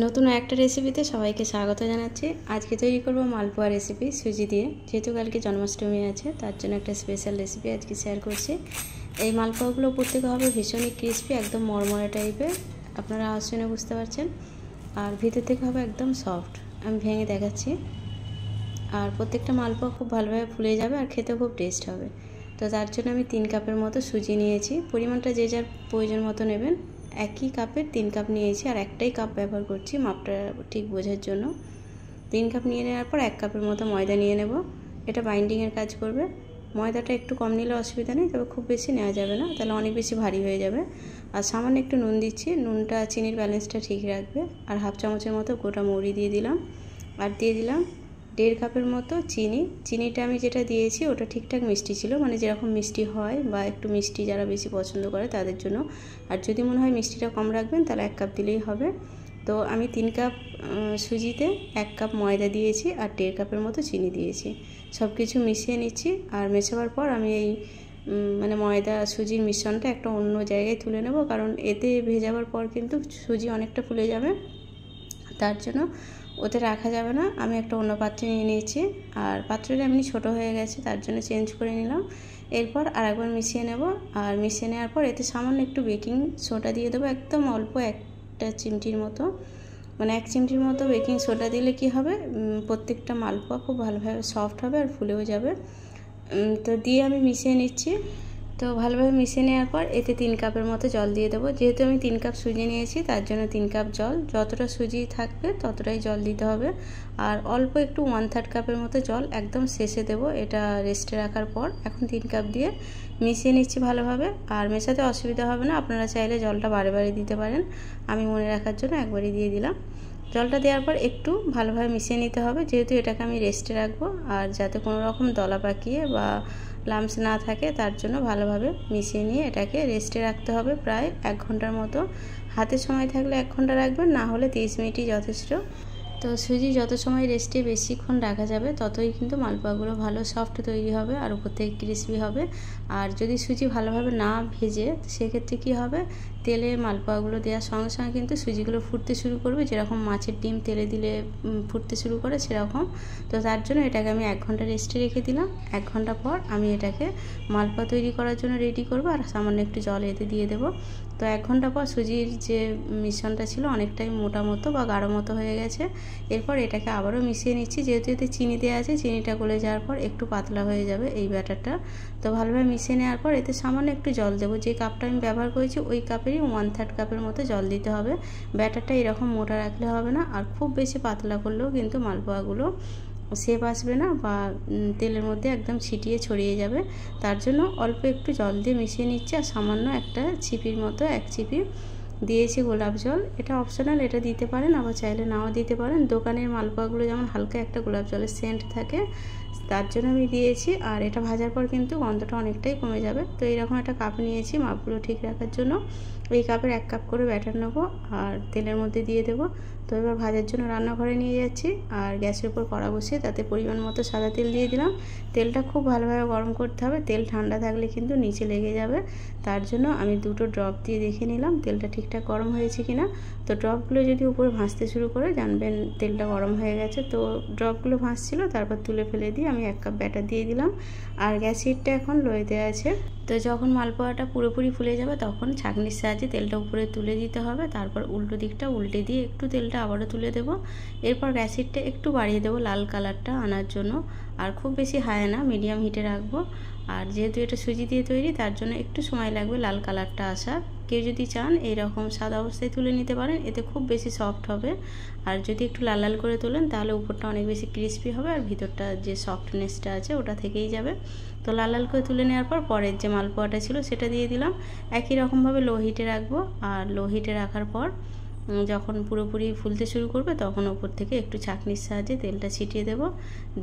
নতুন একটা রেসিপিতে সবাইকে স্বাগত জানাচ্ছি। আজকে তৈরি করব মালপোয়া রেসিপি সুজি দিয়ে। যেহেতু কালকে জন্মাষ্টমী আছে তার জন্য একটা স্পেশাল রেসিপি আজকে শেয়ার করছি। এই মালপোয়াগুলো উপর থেকে হবে ভীষণই ক্রিস্পি, একদম মরমরে টাইপের, আপনারা আওয়াজ শুনে বুঝতে পারছেন। আর ভিতর থেকে হবে একদম সফট। আমি ভেঙে দেখাচ্ছি। আর প্রত্যেকটা মালপোয়া খুব ভালোভাবে ফুলে যাবে আর খেতে খুব টেস্ট হবে। তো তার জন্য আমি 3 কাপের মতো সুজি নিয়েছি। পরিমাণটা যে যার প্রয়োজন মতো নেবেন। একই কাপের 3 কাপ নিয়েছি আর একটাই কাপ ব্যবহার করছি মাপটা ঠিক বোঝার জন্য। 3 কাপ নিয়ে নেওয়ার পর 1 কাপের মতো ময়দা নিয়ে নেব। এটা বাইন্ডিংয়ের কাজ করবে। ময়দাটা একটু কম নিলে অসুবিধা নেই, তবে খুব বেশি নেওয়া যাবে না, তাহলে অনেক বেশি ভারী হয়ে যাবে। আর সামান্য একটু নুন দিচ্ছি, নুনটা চিনির ব্যালেন্সটা ঠিক রাখবে। আর হাফ চামচের মতো গোটা মৌরি দিয়ে দিলাম। আর দিয়ে দিলাম 1.5 কাপের মতো চিনি। চিনিটা আমি যেটা দিয়েছি ওটা ঠিকঠাক মিষ্টি ছিল, মানে যেরকম মিষ্টি হয় বা একটু মিষ্টি যারা বেশি পছন্দ করে তাদের জন্য। আর যদি মনে হয় মিষ্টিটা কম রাখবেন তাহলে 1 কাপ দিলেই হবে। তো আমি 3 কাপ সুজিতে 1 কাপ ময়দা দিয়েছি আর 1.5 কাপের মতো চিনি দিয়েছি। সব কিছু মিশিয়ে নিচ্ছি। আর মেশাবার পর আমি এই ময়দা সুজির মিশ্রণটা একটা অন্য জায়গায় তুলে নেব, কারণ এতে ভেজাবার পর কিন্তু সুজি অনেকটা ফুলে যাবে, তার জন্য ওতে রাখা যাবে না। আমি একটা অন্য পাত্রে নিয়ে নিয়েছি। আর পাত্রটা এমনি ছোটো হয়ে গেছে, তার জন্য চেঞ্জ করে নিলাম। এরপর আরেকবার মিশিয়ে নেব। আর মিশিয়ে নেওয়ার পর এতে সামান্য একটু বেকিং সোডা দিয়ে দেবো, একদম অল্প, 1 চিমটির মতো, 1 চিমটির মতো বেকিং সোডা দিলে কি হবে, প্রত্যেকটা মালপোয়া খুব ভালোভাবে সফট হবে আর ফুলেও যাবে। তো দিয়ে আমি মিশিয়ে নিচ্ছি। তো ভালোভাবে মিশিয়ে নেওয়ার পর এতে 3 কাপের মতো জল দিয়ে দেবো। যেহেতু আমি 3 কাপ সুজি নিয়েছি তার জন্য 3 কাপ জল, যতটা সুজি থাকবে ততটাই জল দিতে হবে। আর অল্প একটু 1/3 কাপের মতো জল একদম শেষে দেবো, এটা রেস্টে রাখার পর। এখন 3 কাপ দিয়ে মিশিয়ে নিচ্ছি ভালোভাবে। আর মেশাতে অসুবিধা হবে না, আপনারা চাইলে জলটা বারে বারে দিতে পারেন। আমি মনে রাখার জন্য একবারই দিয়ে দিলাম। জলটা দেওয়ার পর একটু ভালোভাবে মিশিয়ে নিতে হবে, যেহেতু এটাকে আমি রেস্টে রাখবো। আর যাতে কোনো রকম দলা পাকিয়ে বা লাম্পস না থাকে তার জন্য ভালোভাবে মিশিয়ে নিয়ে এটাকে রেস্টে রাখতে হবে প্রায় 1 ঘন্টার মতো। হাতে সময় থাকলে 1 ঘন্টা রাখবেন, না হলে 30 মিনিটই যথেষ্ট। তো সুজি যত সময় রেস্টে বেশিক্ষণ রাখা যাবে ততই কিন্তু মালপোয়াগুলো ভালো সফট তৈরি হবে আর উপর থেকে ক্রিসপি হবে। আর যদি সুজি ভালোভাবে না ভেজে সেক্ষেত্রে কি হবে, তেলে মালপোয়াগুলো দেওয়ার সঙ্গে সঙ্গে কিন্তু সুজিগুলো ফুটতে শুরু করবে, যেরকম মাছের ডিম তেলে দিলে ফুটতে শুরু করে সেরকম। তো তার জন্য এটাকে আমি 1 ঘন্টা রেস্টে রেখে দিলাম। 1 ঘন্টা পর আমি এটাকে মালপোয়া তৈরি করার জন্য রেডি করব। আর সামান্য একটু জল এতে দিয়ে দেবো। তো 1 ঘন্টা পর সুজির যে মিশ্রণটা ছিল অনেকটাই মোটা মতো বা গাঢ় মতো হয়ে গেছে। এরপর এটাকে আবারও মিশিয়ে নিচ্ছি, যেহেতু এতে চিনি দেওয়া আছে, চিনিটা গলে যাওয়ার পর একটু পাতলা হয়ে যাবে এই ব্যাটারটা। তো ভালোভাবে মিশিয়ে নেওয়ার পর এতে সামান্য একটু জল দেবো। যে কাপটা আমি ব্যবহার করেছি ওই কাপেরই 1/3 কাপের মতো জল দিতে হবে। ব্যাটারটা এরকম মোটা রাখলে হবে না, আর খুব বেশি পাতলা করলেও কিন্তু মালপোয়াগুলো শেপ আসবে না বা তেলের মধ্যে একদম ছিটিয়ে ছড়িয়ে যাবে। তার জন্য অল্প একটু জল দিয়ে মিশিয়ে নিচ্ছি। আর সামান্য একটা ছিপির মতো 1 চিপি দিয়েছি গোলাপ জল। এটা অপশনাল, এটা দিতে পারেন, আবার চাইলে নাও দিতে পারেন। দোকানের মালপোয়াগুলো যেমন হালকা একটা গোলাপ জলের সেন্ট থাকে, তার জন্য আমি দিয়েছি। আর এটা ভাজার পর কিন্তু গন্ধটা অনেকটাই কমে যাবে। তো এইরকম একটা কাপ নিয়েছি মাপগুলো ঠিক রাখার জন্য। এই কাপের 1 কাপ করে ব্যাটার নেবো আর তেলের মধ্যে দিয়ে দেবো। তো এবার ভাজার জন্য রান্নাঘরে নিয়ে যাচ্ছি। আর গ্যাসের উপর কড়া বসিয়ে তাতে পরিমাণ মতো সাদা তেল দিয়ে দিলাম। তেলটা খুব ভালোভাবে গরম করতে হবে, তেল ঠান্ডা থাকলে কিন্তু নিচে লেগে যাবে। তার জন্য আমি 2টো ড্রপ দিয়ে দেখে নিলাম তেলটা ঠিকঠাক গরম হয়েছে কিনা। তো ড্রপগুলো যদি উপরে ভাসতে শুরু করে জানবেন তেলটা গরম হয়ে গেছে। তো ড্রপগুলো ভাসছিল, তারপর তুলে ফেলে দিয়ে আমি 1 কাপ ব্যাটার দিয়ে দিলাম। আর গ্যাস হিটটা এখন লোতে আছে। তো যখন মালপোয়াটা পুরোপুরি ফুলে যাবে তখন ছাঁকনির সাহায্যে তেলটা উপরে তুলে দিতে হবে। তারপর উল্টো দিকটা উল্টে দিয়ে একটু তেলটা আবারও তুলে দেবো। এরপর গ্যাস হিটটা একটু বাড়িয়ে দেবো লাল কালারটা আনার জন্য। আর খুব বেশি হাই না, মিডিয়াম হিটে রাখবো। আর যেহেতু এটা সুজি দিয়ে তৈরি তার জন্য একটু সময় লাগবে লাল কালারটা আসার। কেউ যদি চান এইরকম সাদা অবস্থায় তুলে নিতে পারেন, এতে খুব বেশি সফট হবে। আর যদি একটু লাল লাল করে তোলেন তাহলে উপরটা অনেক বেশি ক্রিস্পি হবে আর ভিতরটা যে সফটনেসটা আছে ওটা থেকেই যাবে। তো লাল লাল করে তুলে নেওয়ার পর পরের যে মালপোয়াটা ছিল সেটা দিয়ে দিলাম। একই রকমভাবে লো হিটে রাখবো। আর লো হিটে রাখার পর যখন পুরোপুরি ফুলতে শুরু করবে তখন ওপর থেকে একটু ছাঁকনির সাহায্যে তেলটা ছিটিয়ে দেব,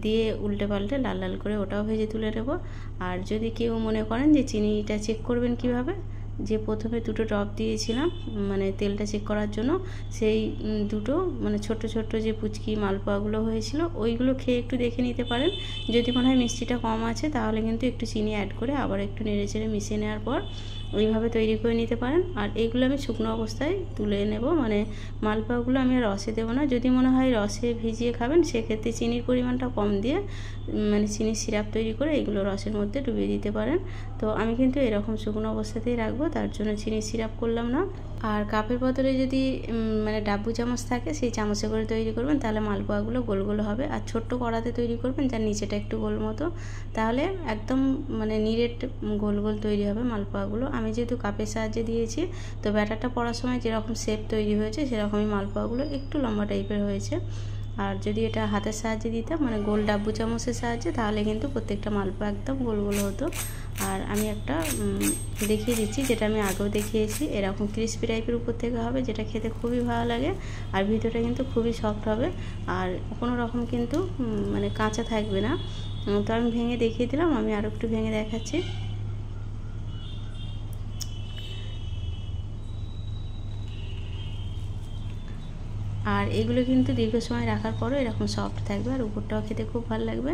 দিয়ে উল্টে পাল্টে লাল লাল করে ওটাও ভেজে তুলে নেব। আর যদি কেউ মনে করেন যে চিনিটা চেক করবেন কিভাবে, যে প্রথমে 2টো ড্রপ দিয়েছিলাম তেলটা চেক করার জন্য, সেই 2টো ছোট ছোট যে পুচকি মালপোয়াগুলো হয়েছিল ওইগুলো খেয়ে একটু দেখে নিতে পারেন। যদি মনে হয় মিষ্টিটা কম আছে তাহলে কিন্তু একটু চিনি অ্যাড করে আবার একটু নেড়ে চেড়ে মিশিয়ে নেওয়ার পর ওইভাবে তৈরি করে নিতে পারেন। আর এইগুলো আমি শুকনো অবস্থায় তুলে নেব, মানে মালপোয়াগুলো আমি আর রসে দেবো না। যদি মনে হয় রসে ভিজিয়ে খাবেন সেক্ষেত্রে চিনির পরিমাণটা কম দিয়ে মানে চিনির সিরাপ তৈরি করে এগুলো রসের মধ্যে ডুবিয়ে দিতে পারেন। তো আমি কিন্তু এরকম শুকনো অবস্থাতেই রাখবো, তার জন্য চিনির সিরাপ করলাম না। আর কাপের বদলে যদি মানে ডাব্বু চামচ থাকে সেই চামচে করে তৈরি করবেন, তাহলে মালপোয়াগুলো গোল গোল হবে। আর ছোট্ট কড়াতে তৈরি করবেন যার নিচেটা একটু গোল মতো, তাহলে একদম মানে নিরেট গোল গোল তৈরি হবে মালপোয়াগুলো। আমি যেহেতু কাপের সাহায্যে দিয়েছি, তো ব্যাটারটা পড়ার সময় যেরকম শেপ তৈরি হয়েছে সেরকমই মালপোয়াগুলো একটু লম্বা টাইপের হয়েছে। আর যদি এটা হাতের সাহায্যে দিতাম, মানে গোল ডাব্বু চামচের সাহায্যে, তাহলে কিন্তু প্রত্যেকটা মালপোয়া একদম গোল গোল হতো। আর আমি একটা দেখিয়ে দিচ্ছি, যেটা আমি আগেও দেখিয়েছি, এরকম ক্রিস্পি টাইপের উপর থেকে হবে, যেটা খেতে খুবই ভালো লাগে। আর ভিতরটা কিন্তু খুবই সফট হবে, আর কোনো রকম কিন্তু মানে কাঁচা থাকবে না। তো আমি ভেঙে দেখিয়ে দিলাম, আমি আরও একটু ভেঙে দেখাচ্ছি। আর এগুলো কিন্তু দীর্ঘ সময় রাখার পরও এরকম সফট থাকবে, আর উপরটাও খেতে খুব ভালো লাগবে।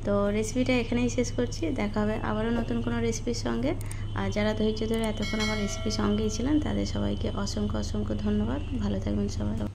তো রেসিপিটা এখানেই শেষ করছি, দেখা হবে আবারও নতুন কোনো রেসিপির সঙ্গে। আর যারা ধৈর্য ধরে এতক্ষণ আমার রেসিপির সঙ্গেই ছিলেন তাদের সবাইকে অসংখ্য অসংখ্য ধন্যবাদ। ভালো থাকবেন সবাই।